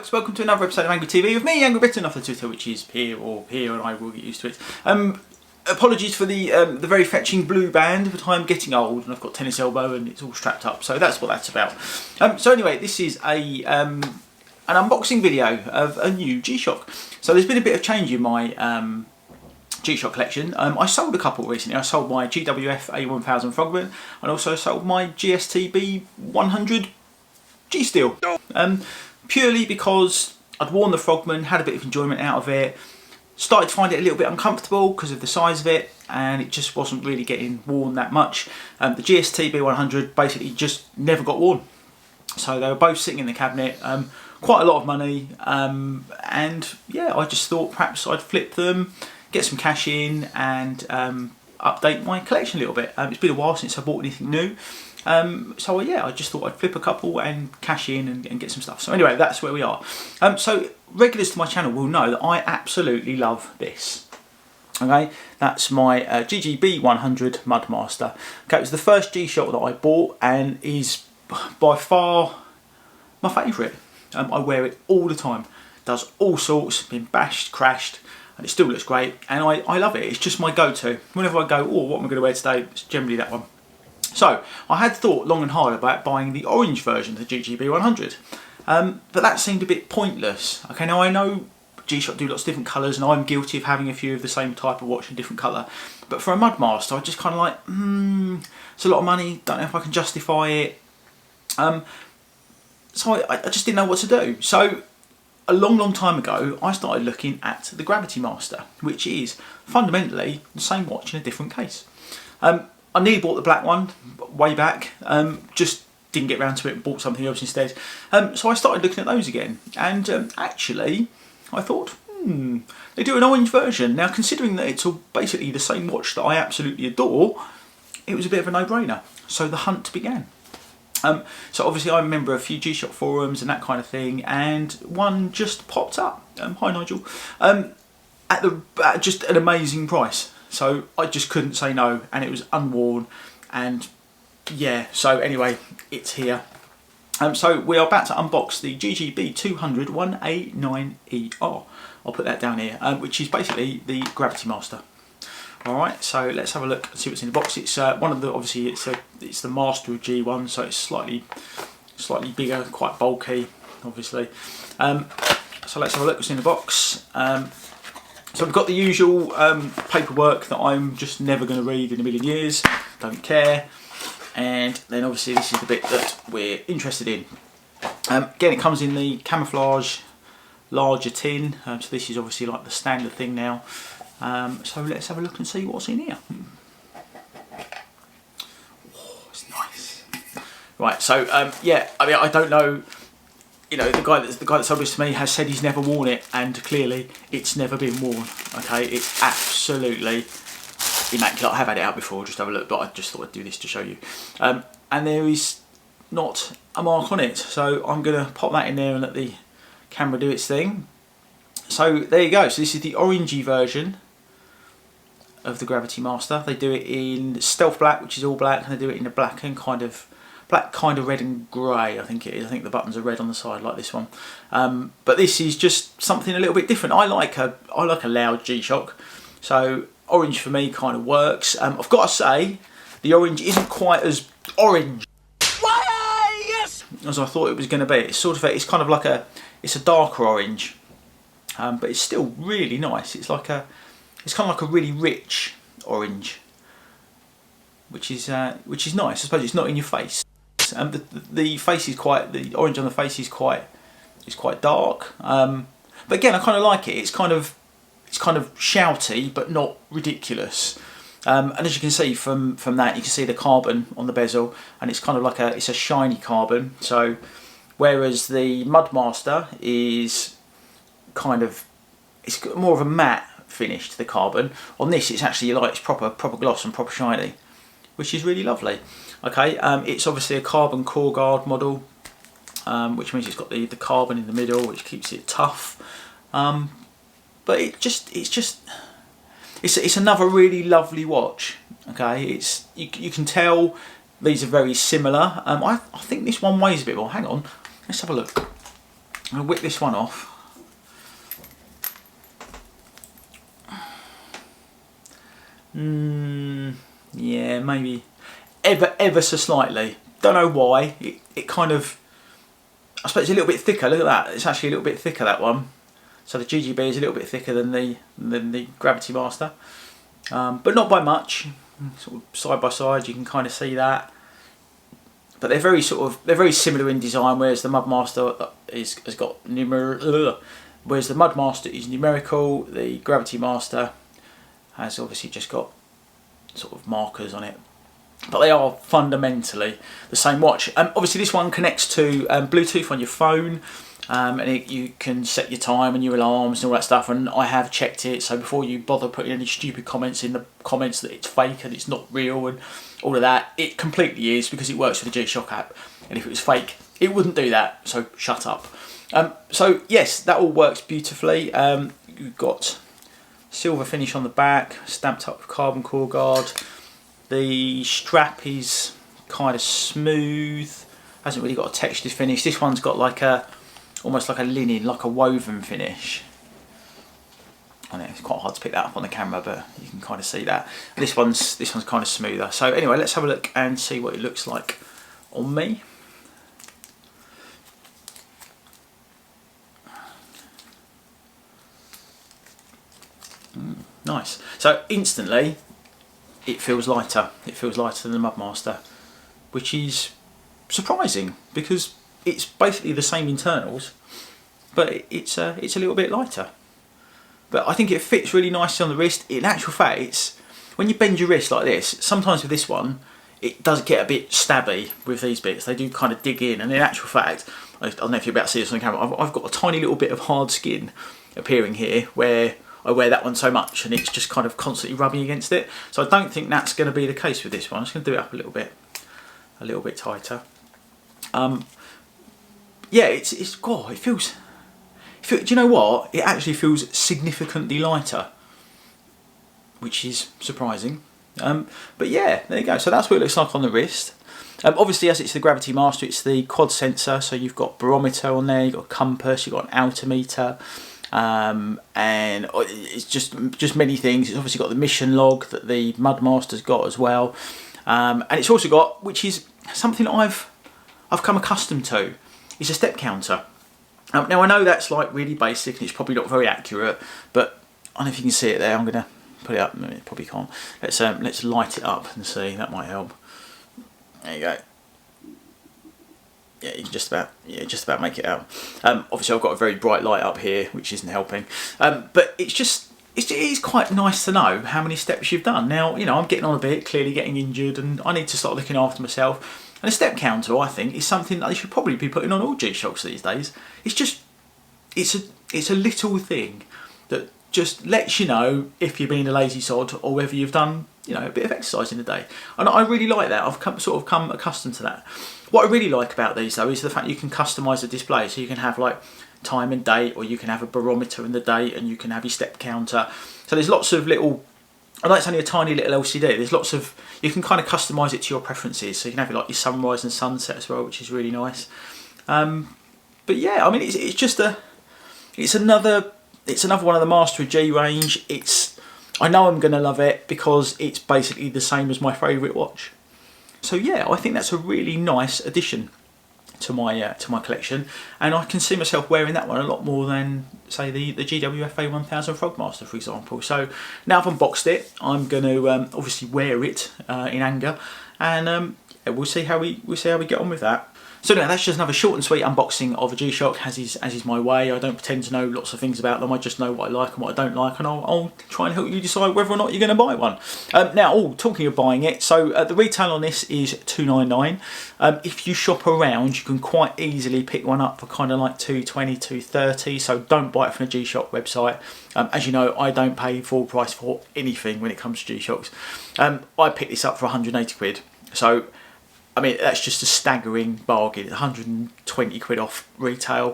folks, welcome to another episode of Angry TV with me, Angry Britain, off the Twitter, which is here or here, and I will get used to it. Apologies for the very fetching blue band, but I'm getting old and I've got tennis elbow and it's all strapped up, so that's what that's about. So anyway, this is an unboxing video of a new G-Shock. So there's been a bit of change in my G-Shock collection. I sold a couple recently. I sold my GWF A1000 Frogman and also sold my GST-B200 G-Steel. Purely because I'd worn the Frogman, had a bit of enjoyment out of it, started to find it a little bit uncomfortable because of the size of it, and it just wasn't really getting worn that much. The GST-B100 basically just never got worn. So they were both sitting in the cabinet, quite a lot of money, and yeah, I just thought perhaps I'd flip them, get some cash in, and update my collection a little bit. It's been a while since I bought anything new. So yeah, I just thought I'd flip a couple and cash in and get some stuff. So anyway, that's where we are. So regulars to my channel will know that I absolutely love this. Okay, that's my GG-B200 Mudmaster. Okay, it was the first G-Shock that I bought and is by far my favourite. I wear it all the time. Does all sorts, been bashed, crashed, and it still looks great. And I love it. It's just my go-to. Whenever I go, oh, what am I going to wear today? It's generally that one. So, I had thought long and hard about buying the orange version of the GG-B100, but that seemed a bit pointless. Okay, now I know G-Shock do lots of different colours, and I'm guilty of having a few of the same type of watch in different colour, but for a Mudmaster I just kind of like, it's a lot of money, don't know if I can justify it, so I just didn't know what to do. So, a long time ago, I started looking at the Gravitymaster, which is fundamentally the same watch in a different case. I nearly bought the black one way back, just didn't get around to it and bought something else instead. So I started looking at those again, and actually I thought, they do an orange version. Now, considering that it's basically the same watch that I absolutely adore, it was a bit of a no-brainer. So the hunt began. So obviously I'm a member of a few G-Shock forums and that kind of thing, and one just popped up, hi Nigel, at just an amazing price. So I just couldn't say no, and it was unworn, and yeah, so anyway, it's here. So we are about to unbox the GG-B200 1A9ER. I'll put that down here, which is basically the Gravitymaster. Alright, so let's have a look and see what's in the box. It's one of the, obviously it's the Master of G1, so it's slightly bigger, quite bulky, obviously. So let's have a look what's in the box. So we've got the usual paperwork that I'm just never going to read in a million years, don't care. And then obviously this is the bit that we're interested in. Again, it comes in the camouflage larger tin, so this is obviously like the standard thing now. So let's have a look and see what's in here. Oh, it's nice. Right, so yeah, I mean, I don't know. You know, the guy that sold this to me has said he's never worn it, and clearly it's never been worn. Okay, it's absolutely immaculate. I have had it out before, just have a look, but I just thought I'd do this to show you. And there is not a mark on it, so I'm gonna pop that in there and let the camera do its thing. So there you go. So this is the orangey version of the Gravitymaster. They do it in stealth black, which is all black, and they do it in a black and kind of red and grey, I think it is. I think the buttons are red on the side like this one. But this is just something a little bit different. I like a loud G-Shock, so orange for me kind of works. I've got to say, the orange isn't quite as orange as I thought it was going to be. It's sort of it's kind of like it's a darker orange, but it's still really nice. It's kind of like a really rich orange, which is nice. I suppose it's not in your face. The face is the orange on the face is quite dark. But again, I kind of like it. It's kind of shouty, but not ridiculous. And as you can see from that, you can see the carbon on the bezel, and it's kind of like it's a shiny carbon. So whereas the Mudmaster is it's more of a matte finish to the carbon. On this, it's actually like it's proper gloss and proper shiny, which is really lovely. Okay, it's obviously a carbon core guard model, which means it's got the carbon in the middle, which keeps it tough. But it's another really lovely watch. Okay, you can tell these are very similar. I think this one weighs a bit more. Hang on, let's have a look. I'm going to whip this one off. Yeah, maybe ever so slightly. Don't know why. It kind of, I suppose it's a little bit thicker. Look at that. It's actually a little bit thicker, that one. So the GG-B is a little bit thicker than the Gravitymaster, but not by much. Sort of side by side, you can kind of see that. But they're very similar in design. Whereas the Mudmaster has got whereas the Mudmaster is numerical, the Gravitymaster has obviously just got sort of markers on it. But they are fundamentally the same watch. Obviously this one connects to Bluetooth on your phone, and you can set your time and your alarms and all that stuff, and I have checked it, so before you bother putting any stupid comments in the comments that it's fake and it's not real and all of that, it completely is, because it works with the G-Shock app, and if it was fake it wouldn't do that, so shut up. So yes, that all works beautifully. You've got silver finish on the back, stamped up with carbon core guard. The strap is kind of smooth, hasn't really got a textured finish. This one's got like almost like a linen, like a woven finish. I know it's quite hard to pick that up on the camera, but you can kind of see that. And this one's kind of smoother. So anyway, let's have a look and see what it looks like on me. Nice. So instantly, it feels lighter. It feels lighter than the Mudmaster, which is surprising because it's basically the same internals, but it's a little bit lighter. But I think it fits really nicely on the wrist. In actual fact, it's when you bend your wrist like this, sometimes with this one, it does get a bit stabby with these bits. They do kind of dig in, and in actual fact, I don't know if you're about to see this on the camera, I've got a tiny little bit of hard skin appearing here where I wear that one so much and it's just kind of constantly rubbing against it. So I don't think that's going to be the case with this one. I'm just going to do it up a little bit tighter. Yeah, it feels, do you know what? It actually feels significantly lighter, which is surprising. But yeah, there you go. So that's what it looks like on the wrist. Obviously, as it's the Gravitymaster, it's the quad sensor. So you've got barometer on there, you've got a compass, you've got an altimeter, and it's just many things. It's obviously got the mission log that the Mudmaster's got as well, and it's also got, which is something that I've come accustomed to, is a step counter. Now I know that's like really basic and it's probably not very accurate, but I don't know if you can see it there. I'm going to put it up. No, it probably can't. Let's light it up and see. That might help. There you go. Yeah, you can just about make it out. Obviously, I've got a very bright light up here, which isn't helping. But it is quite nice to know how many steps you've done. Now, you know, I'm getting on a bit, clearly getting injured, and I need to start looking after myself. And a step counter, I think, is something that they should probably be putting on all G-Shocks these days. It's a little thing that just lets you know if you're being a lazy sod or whether you've done, you know, a bit of exercise in the day. And I really like that. I've sort of come accustomed to that. What I really like about these though is the fact you can customise the display. So you can have like time and date, or you can have a barometer in the date, and you can have your step counter. So there's lots of little, although it's only a tiny little LCD, there's lots of, you can kind of customise it to your preferences. So you can have it like your sunrise and sunset as well, which is really nice. But yeah, I mean, it's another one of the Master G range. I know I'm going to love it because it's basically the same as my favourite watch. So yeah, I think that's a really nice addition to my collection, and I can see myself wearing that one a lot more than, say, the GWFA 1000 Frogmaster, for example. So now I've unboxed it, I'm going to obviously wear it in anger, and we'll see how we get on with that. So anyway, that's just another short and sweet unboxing of a G-Shock, as is my way. I don't pretend to know lots of things about them. I just know what I like and what I don't like, and I'll try and help you decide whether or not you're going to buy one. Now, talking of buying it, so the retail on this is $299. If you shop around, you can quite easily pick one up for kind of like $220, $230. So don't buy it from the G-Shock website. As you know, I don't pay full price for anything when it comes to G-Shocks. I picked this up for 180 quid. So I mean, that's just a staggering bargain. 120 quid off retail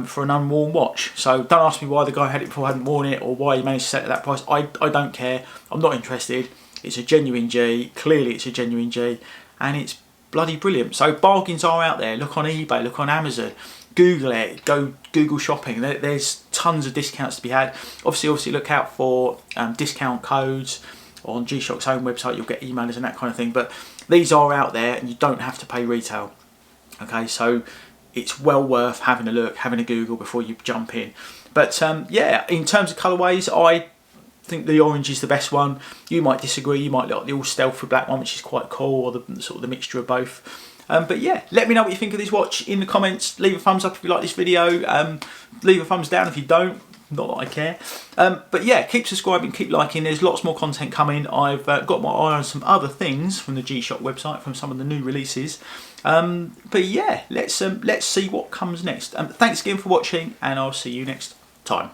for an unworn watch. So don't ask me why the guy had it before, hadn't worn it, or why he managed to set it at that price. I don't care. I'm not interested. It's a genuine G. Clearly it's a genuine G, and it's bloody brilliant. So bargains are out there. Look on eBay, look on Amazon. Google it, go Google shopping. There's tons of discounts to be had. Obviously look out for discount codes on G-Shock's own website. You'll get emailers and that kind of thing, but these are out there and you don't have to pay retail. Okay, so it's well worth having a look, having a Google before you jump in. But yeah, in terms of colourways, I think the orange is the best one. You might disagree, you might like the all stealthy black one, which is quite cool, or the sort of the mixture of both. But yeah, let me know what you think of this watch in the comments. Leave a thumbs up if you like this video. Leave a thumbs down if you don't. Not that I care. But yeah, keep subscribing, keep liking. There's lots more content coming. I've got my eye on some other things from the G-Shock website, from some of the new releases. But yeah, let's see what comes next. Thanks again for watching, and I'll see you next time.